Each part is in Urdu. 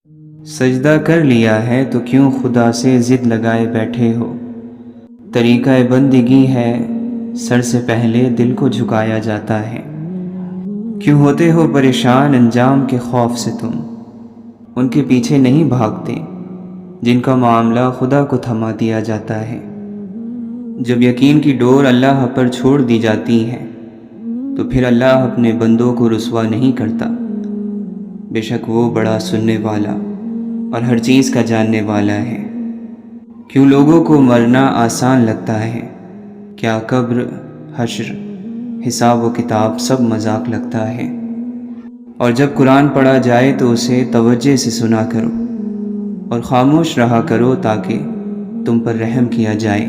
سجدہ کر لیا ہے تو کیوں خدا سے ضد لگائے بیٹھے ہو؟ طریقہ بندگی ہے سر سے پہلے دل کو جھکایا جاتا ہے۔ کیوں ہوتے ہو پریشان انجام کے خوف سے تم؟ ان کے پیچھے نہیں بھاگتے جن کا معاملہ خدا کو تھما دیا جاتا ہے۔ جب یقین کی ڈور اللہ پر چھوڑ دی جاتی ہے تو پھر اللہ اپنے بندوں کو رسوا نہیں کرتا۔ بے شک وہ بڑا سننے والا اور ہر چیز کا جاننے والا ہے۔ کیوں لوگوں کو مرنا آسان لگتا ہے؟ کیا قبر، حشر، حساب و کتاب سب مذاق لگتا ہے؟ اور جب قرآن پڑھا جائے تو اسے توجہ سے سنا کرو اور خاموش رہا کرو تاکہ تم پر رحم کیا جائے۔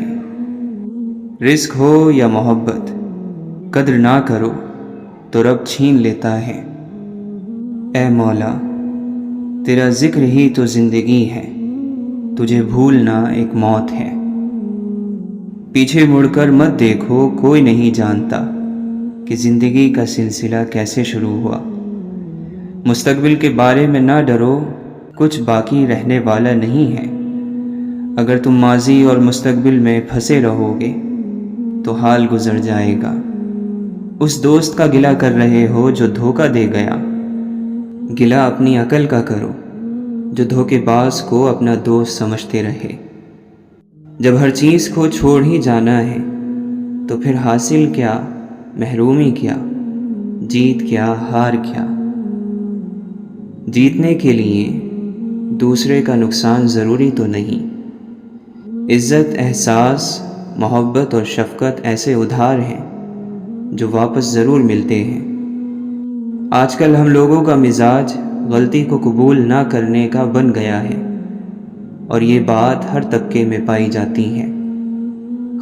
رزق ہو یا محبت، قدر نہ کرو تو رب چھین لیتا ہے۔ اے مولا، تیرا ذکر ہی تو زندگی ہے، تجھے بھولنا ایک موت ہے۔ پیچھے مڑ کر مت دیکھو، کوئی نہیں جانتا کہ زندگی کا سلسلہ کیسے شروع ہوا۔ مستقبل کے بارے میں نہ ڈرو، کچھ باقی رہنے والا نہیں ہے۔ اگر تم ماضی اور مستقبل میں پھنسے رہو گے تو حال گزر جائے گا۔ اس دوست کا گلہ کر رہے ہو جو دھوکہ دے گیا، گلہ اپنی عقل کا کرو جو دھوکے باز کو اپنا دوست سمجھتے رہے۔ جب ہر چیز کو چھوڑ ہی جانا ہے تو پھر حاصل کیا، محرومی کیا، جیت کیا، ہار کیا؟ جیتنے کے لیے دوسرے کا نقصان ضروری تو نہیں۔ عزت، احساس، محبت اور شفقت ایسے ادھار ہیں جو واپس ضرور ملتے ہیں۔ آج کل ہم لوگوں کا مزاج غلطی کو قبول نہ کرنے کا بن گیا ہے، اور یہ بات ہر طبقے میں پائی جاتی ہے۔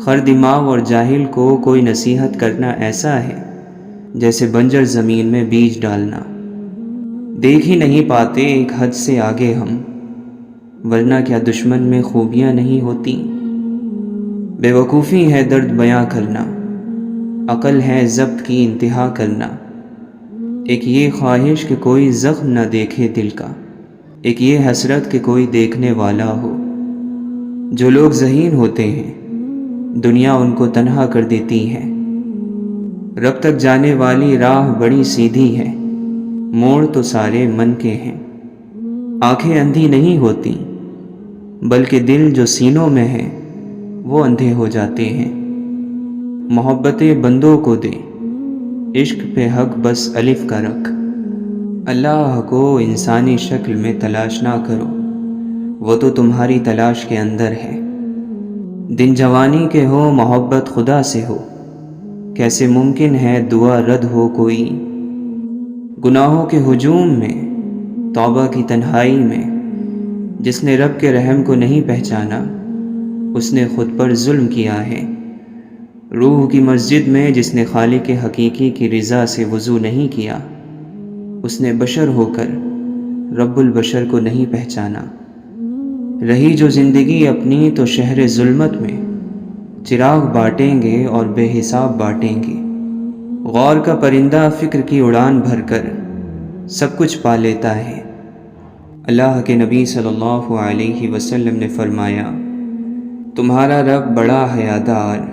خر دماغ اور جاہل کو کوئی نصیحت کرنا ایسا ہے جیسے بنجر زمین میں بیج ڈالنا۔ دیکھ ہی نہیں پاتے ایک حد سے آگے ہم، ورنہ کیا دشمن میں خوبیاں نہیں ہوتی؟ بے وقوفی ہے درد بیاں کرنا، عقل ہے ضبط کی انتہا کرنا۔ ایک یہ خواہش کہ کوئی زخم نہ دیکھے دل کا، ایک یہ حسرت کہ کوئی دیکھنے والا ہو۔ جو لوگ ذہین ہوتے ہیں دنیا ان کو تنہا کر دیتی ہے۔ رب تک جانے والی راہ بڑی سیدھی ہے، موڑ تو سارے من کے ہیں۔ آنکھیں اندھی نہیں ہوتی بلکہ دل جو سینوں میں ہے وہ اندھے ہو جاتے ہیں۔ محبتیں بندوں کو دے، عشق پہ حق بس الف کا رکھ۔ اللہ کو انسانی شکل میں تلاش نہ کرو، وہ تو تمہاری تلاش کے اندر ہے۔ دن جوانی کے ہو محبت خدا سے ہو، کیسے ممکن ہے دعا رد ہو کوئی؟ گناہوں کے ہجوم میں، توبہ کی تنہائی میں، جس نے رب کے رحم کو نہیں پہچانا اس نے خود پر ظلم کیا ہے۔ روح کی مسجد میں جس نے خالق حقیقی کی رضا سے وضو نہیں کیا، اس نے بشر ہو کر رب البشر کو نہیں پہچانا۔ رہی جو زندگی اپنی تو شہر ظلمت میں چراغ بانٹیں گے اور بے حساب بانٹیں گے۔ غور کا پرندہ فکر کی اڑان بھر کر سب کچھ پا لیتا ہے۔ اللہ کے نبی صلی اللہ علیہ وسلم نے فرمایا، تمہارا رب بڑا حیادار،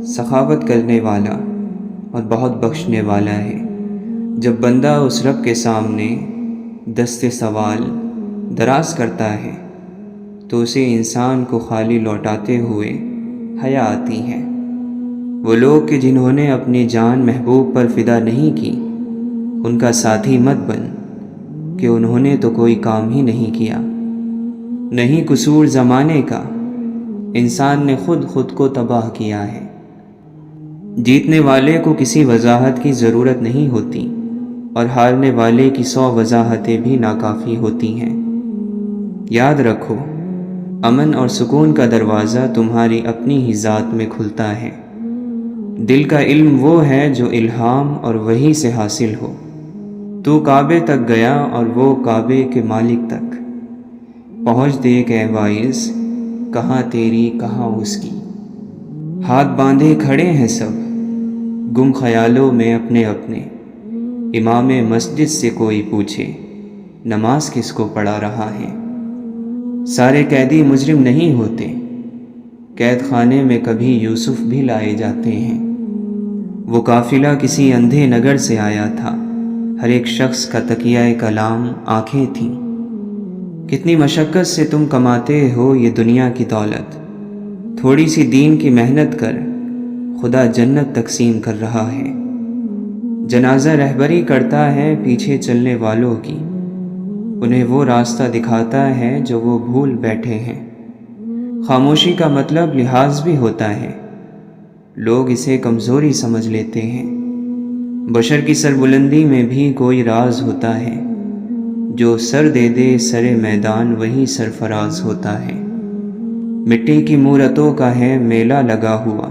سخاوت کرنے والا اور بہت بخشنے والا ہے۔ جب بندہ اس رب کے سامنے دست سوال دراز کرتا ہے تو اسے انسان کو خالی لوٹاتے ہوئے حیا آتی ہے۔ وہ لوگ کہ جنہوں نے اپنی جان محبوب پر فدا نہیں کی، ان کا ساتھی مت بن کہ انہوں نے تو کوئی کام ہی نہیں کیا۔ نہیں قصور زمانے کا، انسان نے خود کو تباہ کیا ہے۔ جیتنے والے کو کسی وضاحت کی ضرورت نہیں ہوتی اور ہارنے والے کی 100 وضاحتیں بھی ناکافی ہوتی ہیں۔ یاد رکھو، امن اور سکون کا دروازہ تمہاری اپنی ہی ذات میں کھلتا ہے۔ دل کا علم وہ ہے جو الہام اور وحی سے حاصل ہو۔ تو کعبے تک گیا اور وہ کعبے کے مالک تک پہنچ دیکھ اے واعظ، کہاں تیری کہاں اس کی۔ ہاتھ باندھے کھڑے ہیں سب گم خیالوں میں اپنے اپنے، امام مسجد سے کوئی پوچھے نماز کس کو پڑھا رہا ہے۔ سارے قیدی مجرم نہیں ہوتے، قید خانے میں کبھی یوسف بھی لائے جاتے ہیں۔ وہ قافلہ کسی اندھے نگر سے آیا تھا، ہر ایک شخص کا تکیہ کلام آنکھیں تھیں۔ کتنی مشقت سے تم کماتے ہو یہ دنیا کی دولت، تھوڑی سی دین کی محنت کر، خدا جنت تقسیم کر رہا ہے۔ جنازہ رہبری کرتا ہے پیچھے چلنے والوں کی، انہیں وہ راستہ دکھاتا ہے جو وہ بھول بیٹھے ہیں۔ خاموشی کا مطلب لحاظ بھی ہوتا ہے، لوگ اسے کمزوری سمجھ لیتے ہیں۔ بشر کی سربلندی میں بھی کوئی راز ہوتا ہے، جو سر دے دے سر میدان وہی سرفراز ہوتا ہے۔ مٹی کی مورتوں کا ہے میلہ لگا ہوا،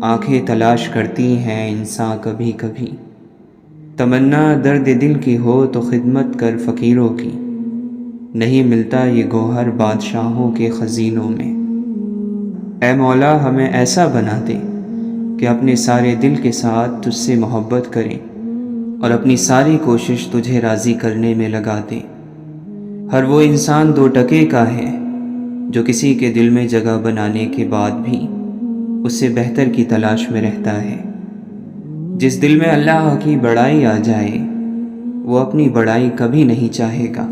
آنکھیں تلاش کرتی ہیں انسان کبھی کبھی۔ تمنا درد دل کی ہو تو خدمت کر فقیروں کی، نہیں ملتا یہ گوہر بادشاہوں کے خزینوں میں۔ اے مولا ہمیں ایسا بنا دے کہ اپنے سارے دل کے ساتھ تجھ سے محبت کریں اور اپنی ساری کوشش تجھے راضی کرنے میں لگا دیں۔ ہر وہ انسان 2 ٹکے کا ہے جو کسی کے دل میں جگہ بنانے کے بعد بھی اس سے بہتر کی تلاش میں رہتا ہے۔ جس دل میں اللہ کی بڑائی آ جائے وہ اپنی بڑائی کبھی نہیں چاہے گا۔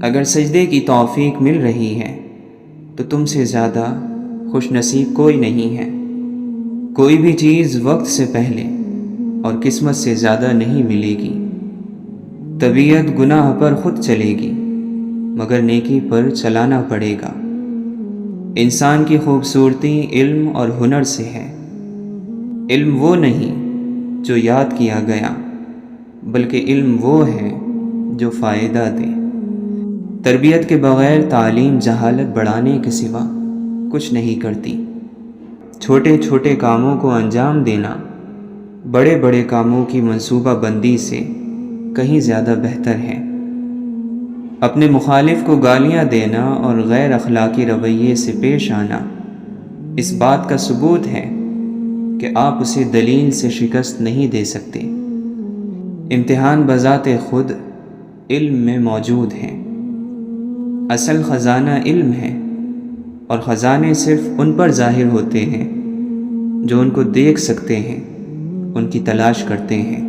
اگر سجدے کی توفیق مل رہی ہے تو تم سے زیادہ خوش نصیب کوئی نہیں ہے۔ کوئی بھی چیز وقت سے پہلے اور قسمت سے زیادہ نہیں ملے گی۔ طبیعت گناہ پر خود چلے گی مگر نیکی پر چلانا پڑے گا۔ انسان کی خوبصورتی علم اور ہنر سے ہے۔ علم وہ نہیں جو یاد کیا گیا، بلکہ علم وہ ہے جو فائدہ دے۔ تربیت کے بغیر تعلیم جہالت بڑھانے کے سوا کچھ نہیں کرتی۔ چھوٹے چھوٹے کاموں کو انجام دینا بڑے بڑے کاموں کی منصوبہ بندی سے کہیں زیادہ بہتر ہے۔ اپنے مخالف کو گالیاں دینا اور غیر اخلاقی رویے سے پیش آنا اس بات کا ثبوت ہے کہ آپ اسے دلیل سے شکست نہیں دے سکتے۔ امتحان بذات خود علم میں موجود ہیں۔ اصل خزانہ علم ہے اور خزانے صرف ان پر ظاہر ہوتے ہیں جو ان کو دیکھ سکتے ہیں، ان کی تلاش کرتے ہیں۔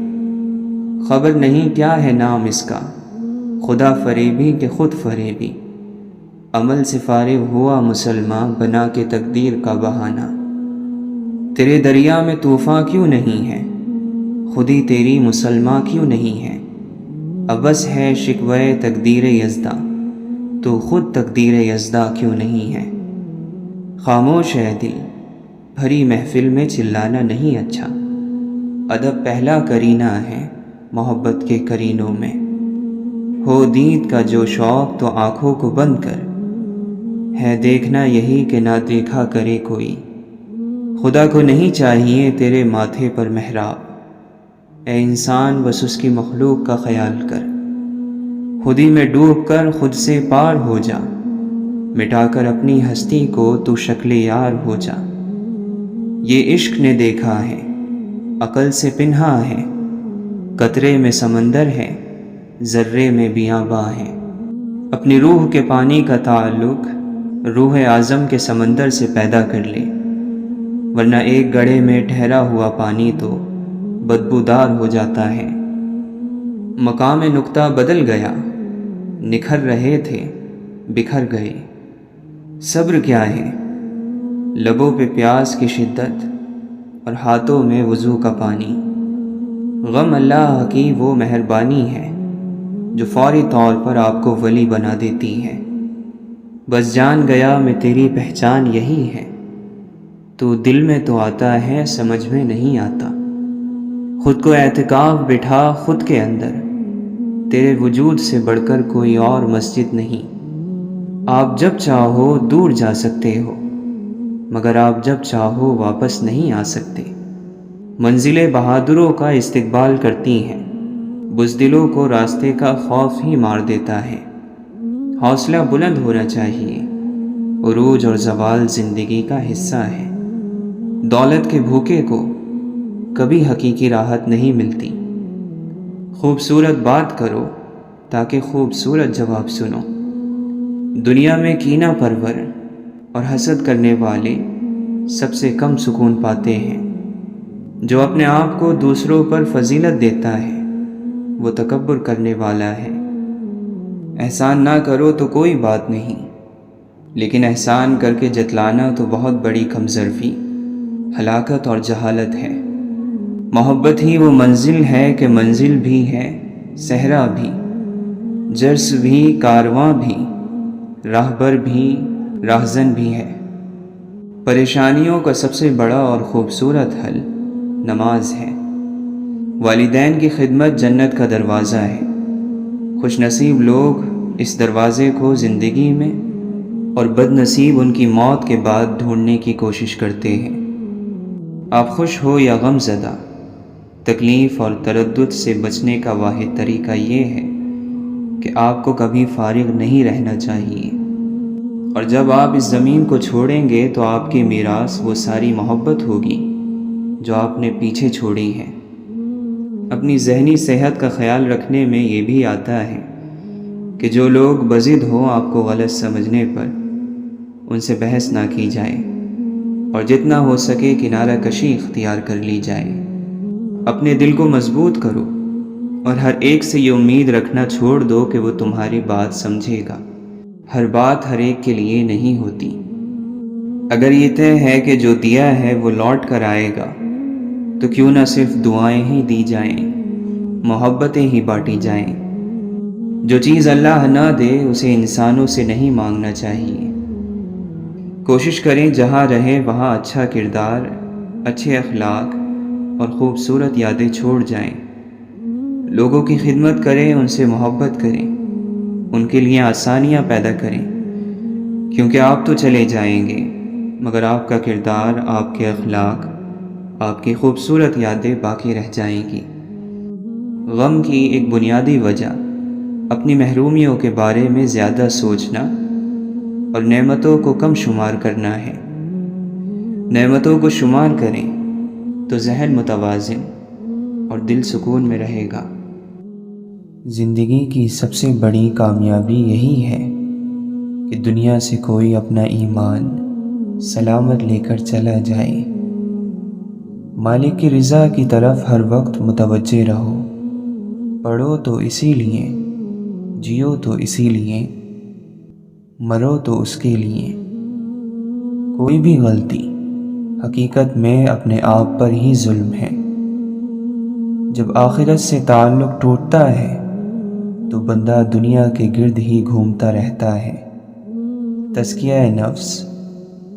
خبر نہیں کیا ہے نام اس کا، خدا فریبی کہ خود فریبی، عمل سے فارغ ہوا مسلمان بنا کے تقدیر کا بہانہ۔ تیرے دریا میں طوفان کیوں نہیں ہے، خودی تیری مسلمان کیوں نہیں ہے۔ ابس ہے شکوہ تقدیر یزداں، تو خود تقدیر یزداں کیوں نہیں ہے۔ خاموش ہے دل، بھری محفل میں چلانا نہیں اچھا۔ ادب پہلا کرینہ ہے محبت کے کرینوں میں۔ ہو دید کا جو شوق تو آنکھوں کو بند کر، ہے دیکھنا یہی کہ نہ دیکھا کرے کوئی۔ خدا کو نہیں چاہیے تیرے ماتھے پر محراب، اے انسان بس اس کی مخلوق کا خیال کر۔ خودی میں ڈوب کر خود سے پار ہو جا، مٹا کر اپنی ہستی کو تو شکل یار ہو جا۔ یہ عشق نے دیکھا ہے، عقل سے پنہا ہے، قطرے میں سمندر ہے، ذرے میں بیاباں ہے۔ اپنی روح کے پانی کا تعلق روح اعظم کے سمندر سے پیدا کر لے، ورنہ ایک گڑھے میں ٹھہرا ہوا پانی تو بدبودار ہو جاتا ہے۔ مقام نقطہ بدل گیا، نکھر رہے تھے بکھر گئے۔ صبر کیا ہے، لبوں پہ پیاس کی شدت اور ہاتھوں میں وضو کا پانی۔ غم اللہ کی وہ مہربانی ہے جو فوری طور پر آپ کو ولی بنا دیتی ہے۔ بس جان گیا میں تیری پہچان یہی ہے، تو دل میں تو آتا ہے سمجھ میں نہیں آتا۔ خود کو اعتکاف بٹھا خود کے اندر، تیرے وجود سے بڑھ کر کوئی اور مسجد نہیں۔ آپ جب چاہو دور جا سکتے ہو، مگر آپ جب چاہو واپس نہیں آ سکتے۔ منزلیں بہادروں کا استقبال کرتی ہیں، بزدلوں کو راستے کا خوف ہی مار دیتا ہے۔ حوصلہ بلند ہونا چاہیے، عروج اور زوال زندگی کا حصہ ہے۔ دولت کے بھوکے کو کبھی حقیقی راحت نہیں ملتی۔ خوبصورت بات کرو تاکہ خوبصورت جواب سنو۔ دنیا میں کینہ پرور اور حسد کرنے والے سب سے کم سکون پاتے ہیں۔ جو اپنے آپ کو دوسروں پر فضیلت دیتا ہے وہ تکبر کرنے والا ہے۔ احسان نہ کرو تو کوئی بات نہیں، لیکن احسان کر کے جتلانا تو بہت بڑی کمظرفی، ہلاکت اور جہالت ہے۔ محبت ہی وہ منزل ہے کہ منزل بھی ہے، صحرا بھی، جرس بھی، کارواں بھی، راہبر بھی، راہزن بھی ہے۔ پریشانیوں کا سب سے بڑا اور خوبصورت حل نماز ہے۔ والدین کی خدمت جنت کا دروازہ ہے۔ خوش نصیب لوگ اس دروازے کو زندگی میں اور بد نصیب ان کی موت کے بعد ڈھونڈنے کی کوشش کرتے ہیں۔ آپ خوش ہو یا غم زدہ، تکلیف اور تردد سے بچنے کا واحد طریقہ یہ ہے کہ آپ کو کبھی فارغ نہیں رہنا چاہیے، اور جب آپ اس زمین کو چھوڑیں گے تو آپ کی میراث وہ ساری محبت ہوگی جو آپ نے پیچھے چھوڑی ہے۔ اپنی ذہنی صحت کا خیال رکھنے میں یہ بھی آتا ہے کہ جو لوگ بضد ہوں آپ کو غلط سمجھنے پر ان سے بحث نہ کی جائے، اور جتنا ہو سکے کنارہ کشی اختیار کر لی جائے۔ اپنے دل کو مضبوط کرو اور ہر ایک سے یہ امید رکھنا چھوڑ دو کہ وہ تمہاری بات سمجھے گا۔ ہر بات ہر ایک کے لیے نہیں ہوتی۔ اگر یہ طے ہے کہ جو دیا ہے وہ لوٹ کر آئے گا تو کیوں نہ صرف دعائیں ہی دی جائیں، محبتیں ہی بانٹی جائیں۔ جو چیز اللہ نہ دے اسے انسانوں سے نہیں مانگنا چاہیے۔ کوشش کریں جہاں رہیں وہاں اچھا کردار، اچھے اخلاق اور خوبصورت یادیں چھوڑ جائیں۔ لوگوں کی خدمت کریں، ان سے محبت کریں، ان کے لیے آسانیاں پیدا کریں، کیونکہ آپ تو چلے جائیں گے مگر آپ کا کردار، آپ کے اخلاق، آپ کی خوبصورت یادیں باقی رہ جائیں گی۔ غم کی ایک بنیادی وجہ اپنی محرومیوں کے بارے میں زیادہ سوچنا اور نعمتوں کو کم شمار کرنا ہے۔ نعمتوں کو شمار کریں تو ذہن متوازن اور دل سکون میں رہے گا۔ زندگی کی سب سے بڑی کامیابی یہی ہے کہ دنیا سے کوئی اپنا ایمان سلامت لے کر چلا جائے۔ مالک کی رضا کی طرف ہر وقت متوجہ رہو۔ پڑھو تو اسی لیے، جیو تو اسی لیے، مرو تو اس کے لیے۔ کوئی بھی غلطی حقیقت میں اپنے آپ پر ہی ظلم ہے۔ جب آخرت سے تعلق ٹوٹتا ہے تو بندہ دنیا کے گرد ہی گھومتا رہتا ہے۔ تزکیہ نفس،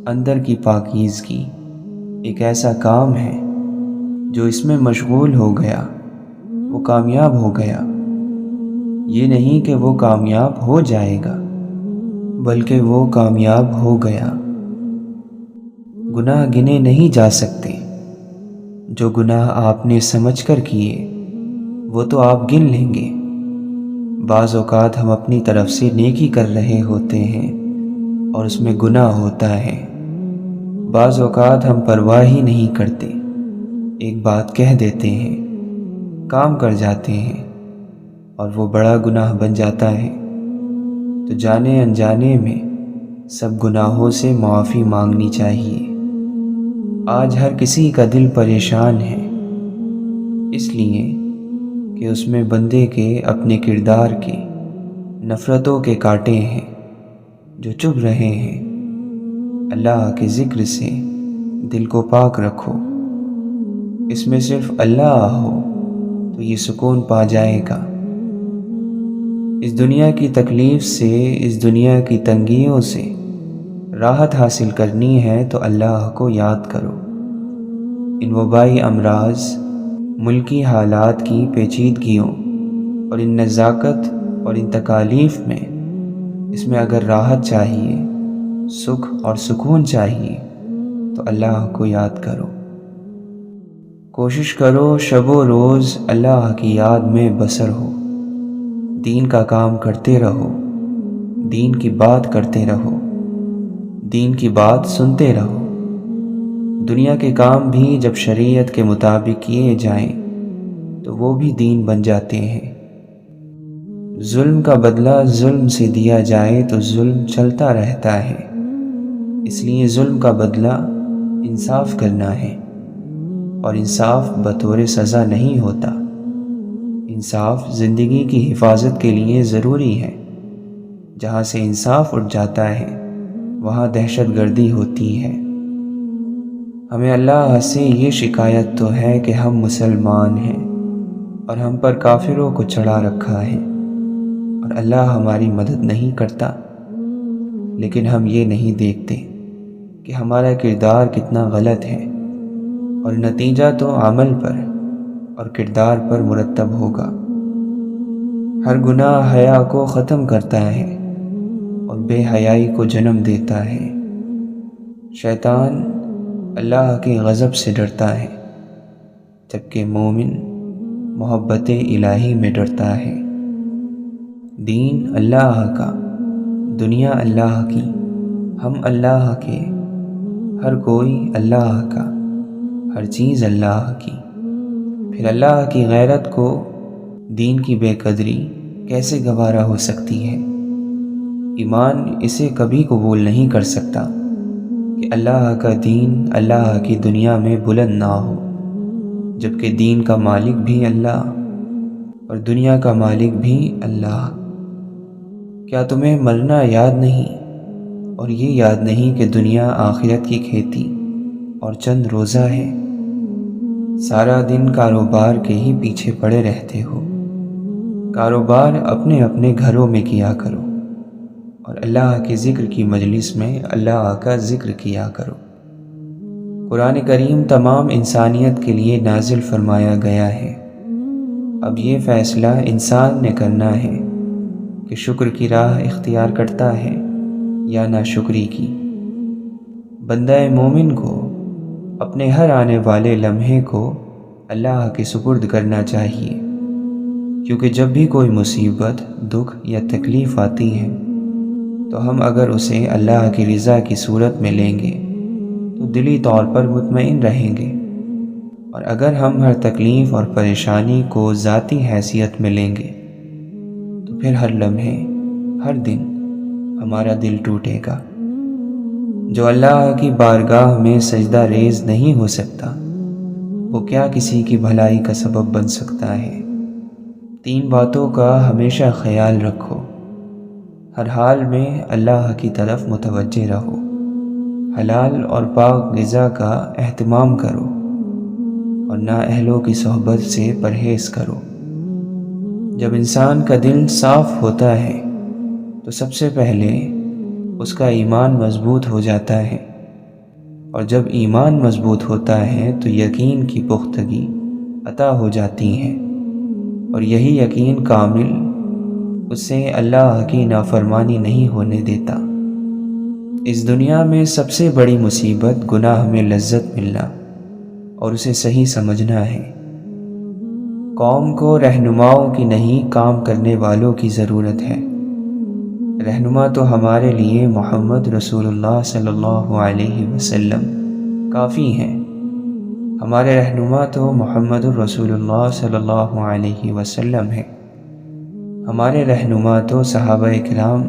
اندر کی پاکیزگی ایک ایسا کام ہے جو اس میں مشغول ہو گیا وہ کامیاب ہو گیا۔ یہ نہیں کہ وہ کامیاب ہو جائے گا بلکہ وہ کامیاب ہو گیا۔ گناہ گنے نہیں جا سکتے۔ جو گناہ آپ نے سمجھ کر کیے وہ تو آپ گن لیں گے۔ بعض اوقات ہم اپنی طرف سے نیکی کر رہے ہوتے ہیں اور اس میں گناہ ہوتا ہے۔ بعض اوقات ہم پرواہ ہی نہیں کرتے، ایک بات کہہ دیتے ہیں، کام کر جاتے ہیں اور وہ بڑا گناہ بن جاتا ہے۔ تو جانے انجانے میں سب گناہوں سے معافی مانگنی چاہیے۔ آج ہر کسی کا دل پریشان ہے، اس لیے کہ اس میں بندے کے اپنے کردار کے نفرتوں کے کانٹے ہیں جو چبھ رہے ہیں۔ اللہ کے ذکر سے دل کو پاک رکھو، اس میں صرف اللہ ہو تو یہ سکون پا جائے گا۔ اس دنیا کی تکلیف سے، اس دنیا کی تنگیوں سے راحت حاصل کرنی ہے تو اللہ کو یاد کرو۔ ان وبائی امراض، ملکی حالات کی پیچیدگیوں اور ان نزاکت اور ان تکالیف میں، اس میں اگر راحت چاہیے، سکھ اور سکون چاہیے تو اللہ کو یاد کرو۔ کوشش کرو شب و روز اللہ کی یاد میں بسر ہو۔ دین کا کام کرتے رہو، دین کی بات کرتے رہو، دین کی بات سنتے رہو۔ دنیا کے کام بھی جب شریعت کے مطابق کیے جائیں تو وہ بھی دین بن جاتے ہیں۔ ظلم کا بدلہ ظلم سے دیا جائے تو ظلم چلتا رہتا ہے، اس لیے ظلم کا بدلہ انصاف کرنا ہے، اور انصاف بطور سزا نہیں ہوتا۔ انصاف زندگی کی حفاظت کے لیے ضروری ہے۔ جہاں سے انصاف اٹھ جاتا ہے وہاں دہشت گردی ہوتی ہے۔ ہمیں اللہ سے یہ شکایت تو ہے کہ ہم مسلمان ہیں اور ہم پر کافروں کو چڑھا رکھا ہے اور اللہ ہماری مدد نہیں کرتا، لیکن ہم یہ نہیں دیکھتے کہ ہمارا کردار کتنا غلط ہے، اور نتیجہ تو عمل پر اور کردار پر مرتب ہوگا۔ ہر گناہ حیا کو ختم کرتا ہے اور بے حیائی کو جنم دیتا ہے۔ شیطان اللہ کے غضب سے ڈرتا ہے، جبکہ مومن محبت الہی میں ڈرتا ہے۔ دین اللہ کا، دنیا اللہ کی، ہم اللہ کے، ہر کوئی اللہ کا، ہر چیز اللہ کی۔ پھر اللہ کی غیرت کو دین کی بے قدری کیسے گوارا ہو سکتی ہے؟ ایمان اسے کبھی قبول نہیں کر سکتا کہ اللہ کا دین اللہ کی دنیا میں بلند نہ ہو، جبکہ دین کا مالک بھی اللہ اور دنیا کا مالک بھی اللہ۔ کیا تمہیں مرنا یاد نہیں اور یہ یاد نہیں کہ دنیا آخرت کی کھیتی اور چند روزہ ہے؟ سارا دن کاروبار کے ہی پیچھے پڑے رہتے ہو۔ کاروبار اپنے اپنے گھروں میں کیا کرو اور اللہ کے ذکر کی مجلس میں اللہ کا ذکر کیا کرو۔ قرآن کریم تمام انسانیت کے لیے نازل فرمایا گیا ہے۔ اب یہ فیصلہ انسان نے کرنا ہے کہ شکر کی راہ اختیار کرتا ہے یا ناشکری کی۔ بندہ مومن کو اپنے ہر آنے والے لمحے کو اللہ کے سپرد کرنا چاہیے، کیونکہ جب بھی کوئی مصیبت، دکھ یا تکلیف آتی ہے تو ہم اگر اسے اللہ کی رضا کی صورت میں لیں گے تو دلی طور پر مطمئن رہیں گے، اور اگر ہم ہر تکلیف اور پریشانی کو ذاتی حیثیت میں لیں گے تو پھر ہر لمحے، ہر دن ہمارا دل ٹوٹے گا۔ جو اللہ کی بارگاہ میں سجدہ ریز نہیں ہو سکتا وہ کیا کسی کی بھلائی کا سبب بن سکتا ہے؟ 3 باتوں کا ہمیشہ خیال رکھو۔ ہر حال میں اللہ کی طرف متوجہ رہو، حلال اور پاک غذا کا اہتمام کرو اور نااہلوں کی صحبت سے پرہیز کرو۔ جب انسان کا دل صاف ہوتا ہے تو سب سے پہلے اس کا ایمان مضبوط ہو جاتا ہے، اور جب ایمان مضبوط ہوتا ہے تو یقین کی پختگی عطا ہو جاتی ہے، اور یہی یقین کامل اسے اللہ کی نافرمانی نہیں ہونے دیتا۔ اس دنیا میں سب سے بڑی مصیبت گناہ میں لذت ملنا اور اسے صحیح سمجھنا ہے۔ قوم کو رہنماؤں کی نہیں، کام کرنے والوں کی ضرورت ہے۔ رہنما تو ہمارے لیے محمد رسول اللہ صلی اللہ علیہ وسلم کافی ہیں۔ ہمارے رہنما تو محمد رسول اللہ صلی اللہ علیہ وسلم ہیں۔ ہمارے رہنما تو صحابہ کرام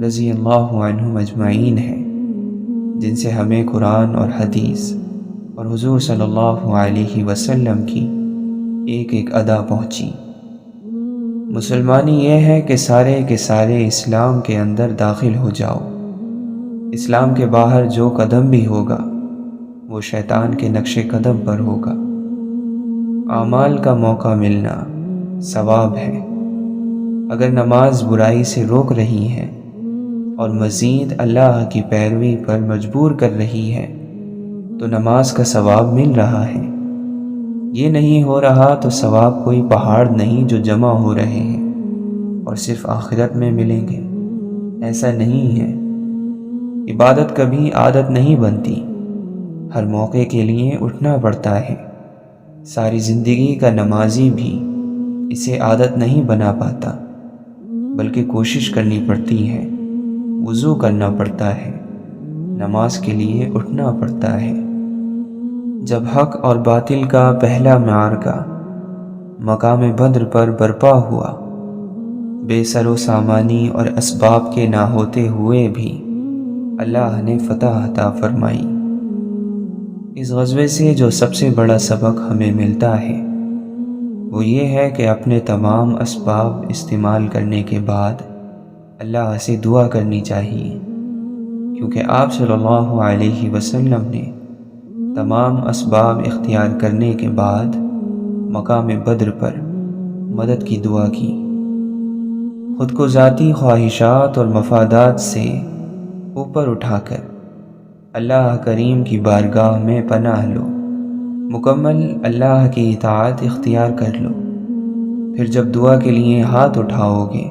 رضی اللہ عنہم اجمعین ہیں، جن سے ہمیں قرآن اور حدیث اور حضور صلی اللہ علیہ وسلم کی ایک ایک ادا پہنچی۔ مسلمانی یہ ہے کہ سارے کے سارے اسلام کے اندر داخل ہو جاؤ۔ اسلام کے باہر جو قدم بھی ہوگا وہ شیطان کے نقش قدم پر ہوگا۔ اعمال کا موقع ملنا ثواب ہے۔ اگر نماز برائی سے روک رہی ہے اور مزید اللہ کی پیروی پر مجبور کر رہی ہے تو نماز کا ثواب مل رہا ہے۔ یہ نہیں ہو رہا تو ثواب کوئی پہاڑ نہیں جو جمع ہو رہے ہیں اور صرف آخرت میں ملیں گے، ایسا نہیں ہے۔ عبادت کبھی عادت نہیں بنتی، ہر موقع کے لیے اٹھنا پڑتا ہے۔ ساری زندگی کا نمازی بھی اسے عادت نہیں بنا پاتا، بلکہ کوشش کرنی پڑتی ہے، وضو کرنا پڑتا ہے، نماز کے لیے اٹھنا پڑتا ہے۔ جب حق اور باطل کا پہلا معرکہ مقام بدر پر برپا ہوا، بے سر و سامانی اور اسباب کے نہ ہوتے ہوئے بھی اللہ نے فتح عطا فرمائی۔ اس غزوے سے جو سب سے بڑا سبق ہمیں ملتا ہے وہ یہ ہے کہ اپنے تمام اسباب استعمال کرنے کے بعد اللہ سے دعا کرنی چاہیے، کیونکہ آپ صلی اللہ علیہ وسلم نے تمام اسباب اختیار کرنے کے بعد مقام بدر پر مدد کی دعا کی۔ خود کو ذاتی خواہشات اور مفادات سے اوپر اٹھا کر اللہ کریم کی بارگاہ میں پناہ لو، مکمل اللہ کی اطاعت اختیار کر لو۔ پھر جب دعا کے لیے ہاتھ اٹھاؤ گے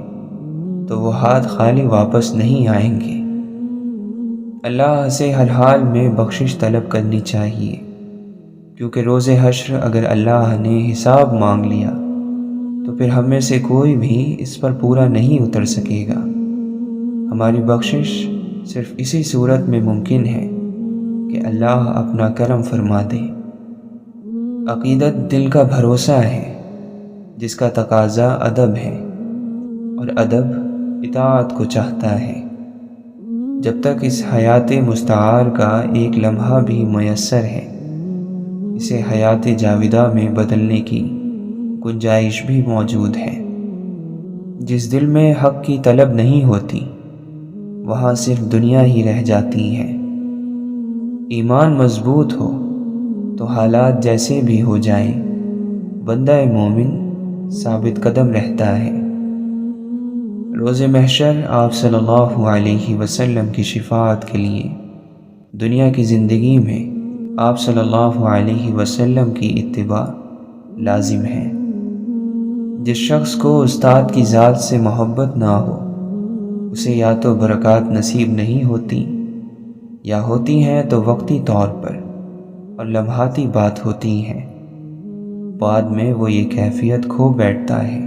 تو وہ ہاتھ خالی واپس نہیں آئیں گے۔ اللہ سے ہر حال میں بخشش طلب کرنی چاہیے، کیونکہ روز حشر اگر اللہ نے حساب مانگ لیا تو پھر ہم میں سے کوئی بھی اس پر پورا نہیں اتر سکے گا۔ ہماری بخشش صرف اسی صورت میں ممکن ہے کہ اللہ اپنا کرم فرما دے۔ عقیدت دل کا بھروسہ ہے جس کا تقاضا ادب ہے، اور ادب اطاعت کو چاہتا ہے۔ جب تک اس حیات مستعار کا ایک لمحہ بھی میسر ہے، اسے حیات جاودہ میں بدلنے کی گنجائش بھی موجود ہے۔ جس دل میں حق کی طلب نہیں ہوتی وہاں صرف دنیا ہی رہ جاتی ہے۔ ایمان مضبوط ہو تو حالات جیسے بھی ہو جائیں بندہ مومن ثابت قدم رہتا ہے۔ روز محشر آپ صلی اللہ علیہ وسلم کی شفاعت کے لیے دنیا کی زندگی میں آپ صلی اللہ علیہ وسلم کی اتباع لازم ہے۔ جس شخص کو استاد کی ذات سے محبت نہ ہو اسے یا تو برکات نصیب نہیں ہوتی، یا ہوتی ہیں تو وقتی طور پر اور لمحاتی بات ہوتی ہیں، بعد میں وہ یہ کیفیت کھو بیٹھتا ہے۔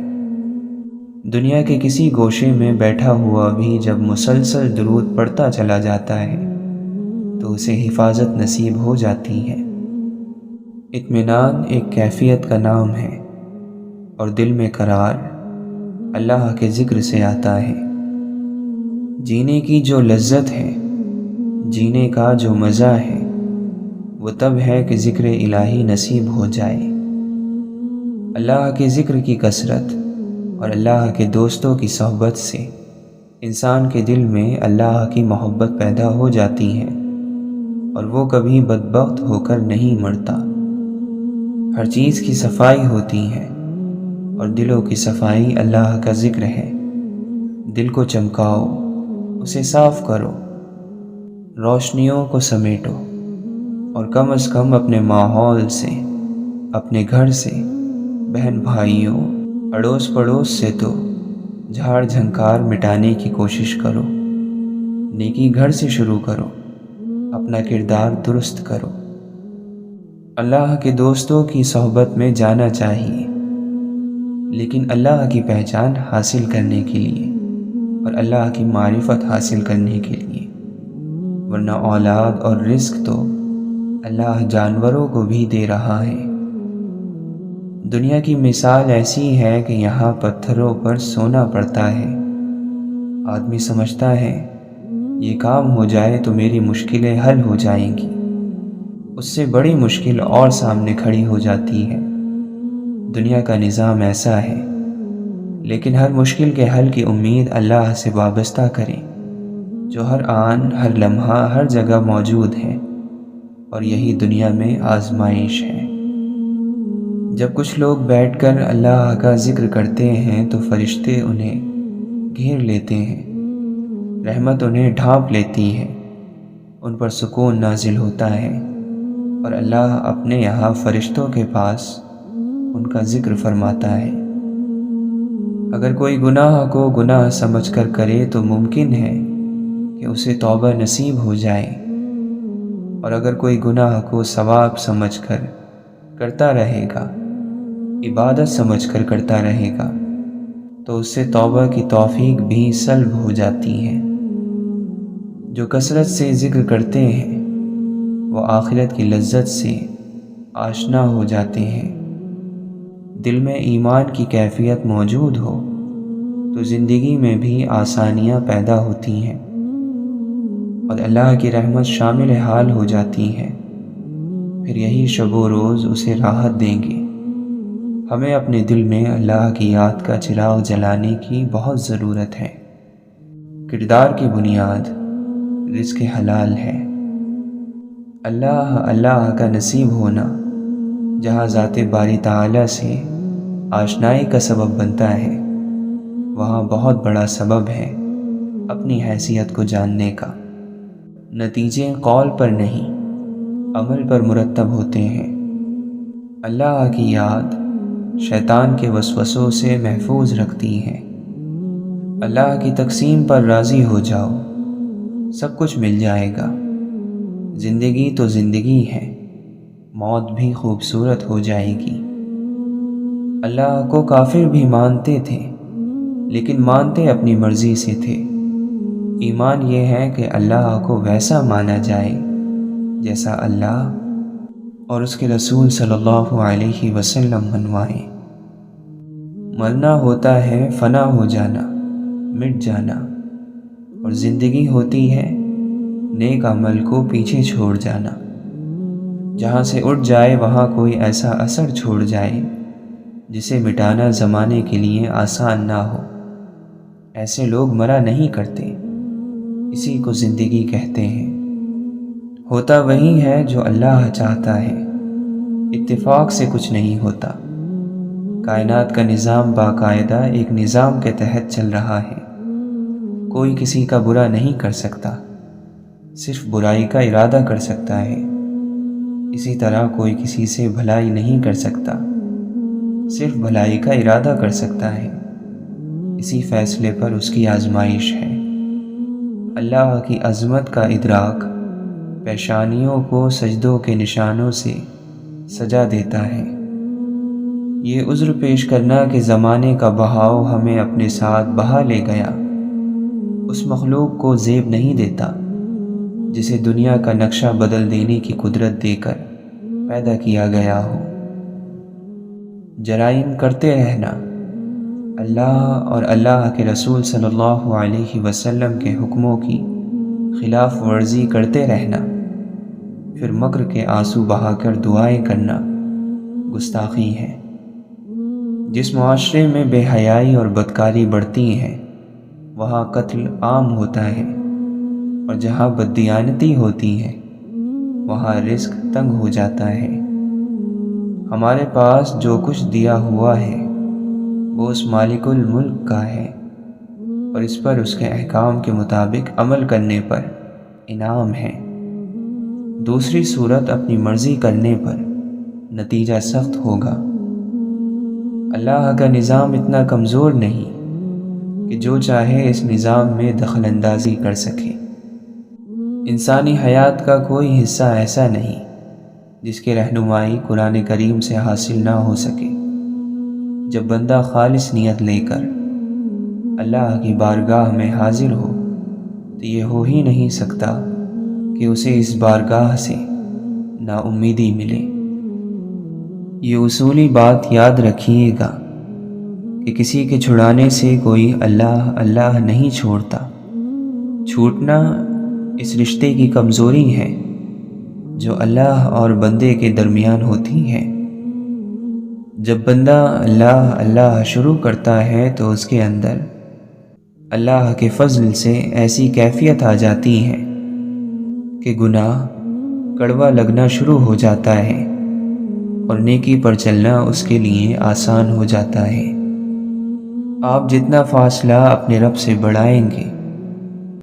دنیا کے کسی گوشے میں بیٹھا ہوا بھی جب مسلسل درود پڑھتا چلا جاتا ہے تو اسے حفاظت نصیب ہو جاتی ہے۔ اطمینان ایک کیفیت کا نام ہے، اور دل میں قرار اللہ کے ذکر سے آتا ہے۔ جینے کی جو لذت ہے، جینے کا جو مزہ ہے، وہ تب ہے کہ ذکر الہی نصیب ہو جائے۔ اللہ کے ذکر کی کثرت اور اللہ کے دوستوں کی صحبت سے انسان کے دل میں اللہ کی محبت پیدا ہو جاتی ہے، اور وہ کبھی بدبخت ہو کر نہیں مرتا۔ ہر چیز کی صفائی ہوتی ہے، اور دلوں کی صفائی اللہ کا ذکر ہے۔ دل کو چمکاؤ، اسے صاف کرو، روشنیوں کو سمیٹو، اور کم از کم اپنے ماحول سے، اپنے گھر سے، بہن بھائیوں، اڑوس پڑوس سے تو جھاڑ جھنکار مٹانے کی کوشش کرو۔ نیکی گھر سے شروع کرو، اپنا کردار درست کرو۔ اللہ کے دوستوں کی صحبت میں جانا چاہیے، لیکن اللہ کی پہچان حاصل کرنے کے لیے اور اللہ کی معرفت حاصل کرنے کے لیے، ورنہ اولاد اور رزق تو اللہ جانوروں کو بھی دے رہا ہے۔ دنیا کی مثال ایسی ہے کہ یہاں پتھروں پر سونا پڑتا ہے۔ آدمی سمجھتا ہے یہ کام ہو جائے تو میری مشکلیں حل ہو جائیں گی، اس سے بڑی مشکل اور سامنے کھڑی ہو جاتی ہے۔ دنیا کا نظام ایسا ہے، لیکن ہر مشکل کے حل کی امید اللہ سے وابستہ کریں، جو ہر آن، ہر لمحہ، ہر جگہ موجود ہے، اور یہی دنیا میں آزمائش ہے۔ جب کچھ لوگ بیٹھ کر اللہ کا ذکر کرتے ہیں تو فرشتے انہیں گھیر لیتے ہیں، رحمت انہیں ڈھانپ لیتی ہے، ان پر سکون نازل ہوتا ہے، اور اللہ اپنے یہاں فرشتوں کے پاس ان کا ذکر فرماتا ہے۔ اگر کوئی گناہ کو گناہ سمجھ کر کرے تو ممکن ہے کہ اسے توبہ نصیب ہو جائے، اور اگر کوئی گناہ کو ثواب سمجھ کر کرتا رہے گا، عبادت سمجھ کر کرتا رہے گا، تو اس سے توبہ کی توفیق بھی سلب ہو جاتی ہے۔ جو کثرت سے ذکر کرتے ہیں وہ آخرت کی لذت سے آشنا ہو جاتے ہیں۔ دل میں ایمان کی کیفیت موجود ہو تو زندگی میں بھی آسانیاں پیدا ہوتی ہیں اور اللہ کی رحمت شامل حال ہو جاتی ہے۔ پھر یہی شب و روز اسے راحت دیں گے۔ ہمیں اپنے دل میں اللہ کی یاد کا چراغ جلانے کی بہت ضرورت ہے۔ کردار کی بنیاد رزق حلال ہے۔ اللہ کا نصیب ہونا جہاں ذات باری تعالیٰ سے آشنائی کا سبب بنتا ہے، وہاں بہت بڑا سبب ہے اپنی حیثیت کو جاننے کا۔ نتیجے قول پر نہیں، عمل پر مرتب ہوتے ہیں۔ اللہ کی یاد شیطان کے وسوسوں سے محفوظ رکھتی ہے۔ اللہ کی تقسیم پر راضی ہو جاؤ، سب کچھ مل جائے گا۔ زندگی تو زندگی ہے، موت بھی خوبصورت ہو جائے گی۔ اللہ کو کافر بھی مانتے تھے، لیکن مانتے اپنی مرضی سے تھے۔ ایمان یہ ہے کہ اللہ کو ویسا مانا جائے جیسا اللہ اور اس کے رسول صلی اللہ علیہ وسلم منوائیں۔ مرنا ہوتا ہے فنا ہو جانا، مٹ جانا، اور زندگی ہوتی ہے نیک عمل کو پیچھے چھوڑ جانا۔ جہاں سے اٹھ جائے وہاں کوئی ایسا اثر چھوڑ جائے جسے مٹانا زمانے کے لیے آسان نہ ہو۔ ایسے لوگ مرا نہیں کرتے، اسی کو زندگی کہتے ہیں۔ ہوتا وہی ہے جو اللہ چاہتا ہے، اتفاق سے کچھ نہیں ہوتا۔ کائنات کا نظام باقاعدہ ایک نظام کے تحت چل رہا ہے۔ کوئی کسی کا برا نہیں کر سکتا، صرف برائی کا ارادہ کر سکتا ہے۔ اسی طرح کوئی کسی سے بھلائی نہیں کر سکتا، صرف بھلائی کا ارادہ کر سکتا ہے۔ اسی فیصلے پر اس کی آزمائش ہے۔ اللہ کی عظمت کا ادراک پیشانیوں کو سجدوں کے نشانوں سے سجا دیتا ہے۔ یہ عذر پیش کرنا کہ زمانے کا بہاؤ ہمیں اپنے ساتھ بہا لے گیا، اس مخلوق کو زیب نہیں دیتا جسے دنیا کا نقشہ بدل دینے کی قدرت دے کر پیدا کیا گیا ہو۔ جرائم کرتے رہنا، اللہ اور اللہ کے رسول صلی اللہ علیہ وسلم کے حکموں کی خلاف ورزی کرتے رہنا، پھر مکر کے آنسو بہا کر دعائیں کرنا گستاخی ہے۔ جس معاشرے میں بے حیائی اور بدکاری بڑھتی ہیں وہاں قتل عام ہوتا ہے، اور جہاں بددیانتی ہوتی ہے وہاں رزق تنگ ہو جاتا ہے۔ ہمارے پاس جو کچھ دیا ہوا ہے وہ اس مالک الملک کا ہے، اور اس پر اس کے احکام کے مطابق عمل کرنے پر انعام ہے۔ دوسری صورت اپنی مرضی کرنے پر نتیجہ سخت ہوگا۔ اللہ کا نظام اتنا کمزور نہیں کہ جو چاہے اس نظام میں دخل اندازی کر سکے۔ انسانی حیات کا کوئی حصہ ایسا نہیں جس کی رہنمائی قرآن کریم سے حاصل نہ ہو سکے۔ جب بندہ خالص نیت لے کر اللہ کی بارگاہ میں حاضر ہو تو یہ ہو ہی نہیں سکتا کہ اسے اس بارگاہ سے نا امیدی ملے۔ یہ اصولی بات یاد رکھیے گا کہ کسی کے چھڑانے سے کوئی اللہ نہیں چھوڑتا۔ چھوٹنا اس رشتے کی کمزوری ہے جو اللہ اور بندے کے درمیان ہوتی ہے۔ جب بندہ اللہ شروع کرتا ہے تو اس کے اندر اللہ کے فضل سے ایسی کیفیت آ جاتی ہے کہ گناہ کڑوا لگنا شروع ہو جاتا ہے اور نیکی پر چلنا اس کے لیے آسان ہو جاتا ہے۔ آپ جتنا فاصلہ اپنے رب سے بڑھائیں گے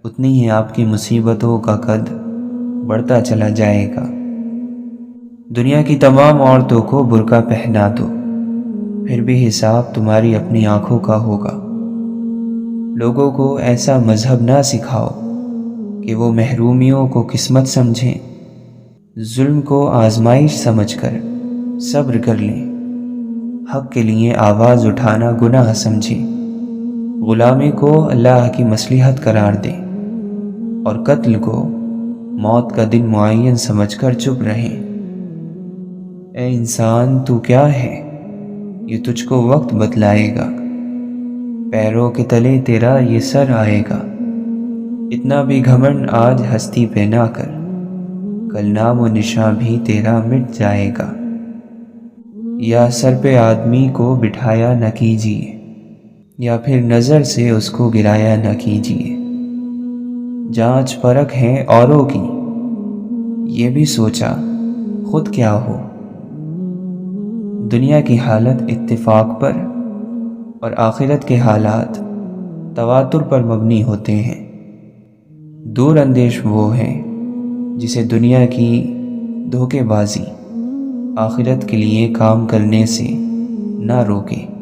اتنی ہی آپ کی مصیبتوں کا قد بڑھتا چلا جائے گا۔ دنیا کی تمام عورتوں کو برقع پہنا دو، پھر بھی حساب تمہاری اپنی آنکھوں کا ہوگا۔ لوگوں کو ایسا مذہب نہ سکھاؤ کہ وہ محرومیوں کو قسمت سمجھیں، ظلم کو آزمائش سمجھ کر صبر کر لیں، حق کے لیے آواز اٹھانا گناہ سمجھیں، غلامی کو اللہ کی مصلحت قرار دیں، اور قتل کو موت کا دن معین سمجھ کر چپ رہیں۔ اے انسان، تو کیا ہے یہ تجھ کو وقت بتلائے گا۔ پیروں کے تلے تیرا یہ سر آئے گا، اتنا بھی گھمنڈ آج ہستی پہ نہ کر، کل نام و نشاں بھی تیرا مٹ جائے گا۔ یا سر پہ آدمی کو بٹھایا نہ کیجیے، یا پھر نظر سے اس کو گرایا نہ کیجیے۔ جانچ پرکھ ہے اوروں کی، یہ بھی سوچا خود کیا ہو۔ دنیا کی حالت اتفاق پر اور آخرت کے حالات تواتر پر مبنی ہوتے ہیں۔ دور اندیش وہ ہے جسے دنیا کی دھوکے بازی آخرت کے لیے کام کرنے سے نہ روکے۔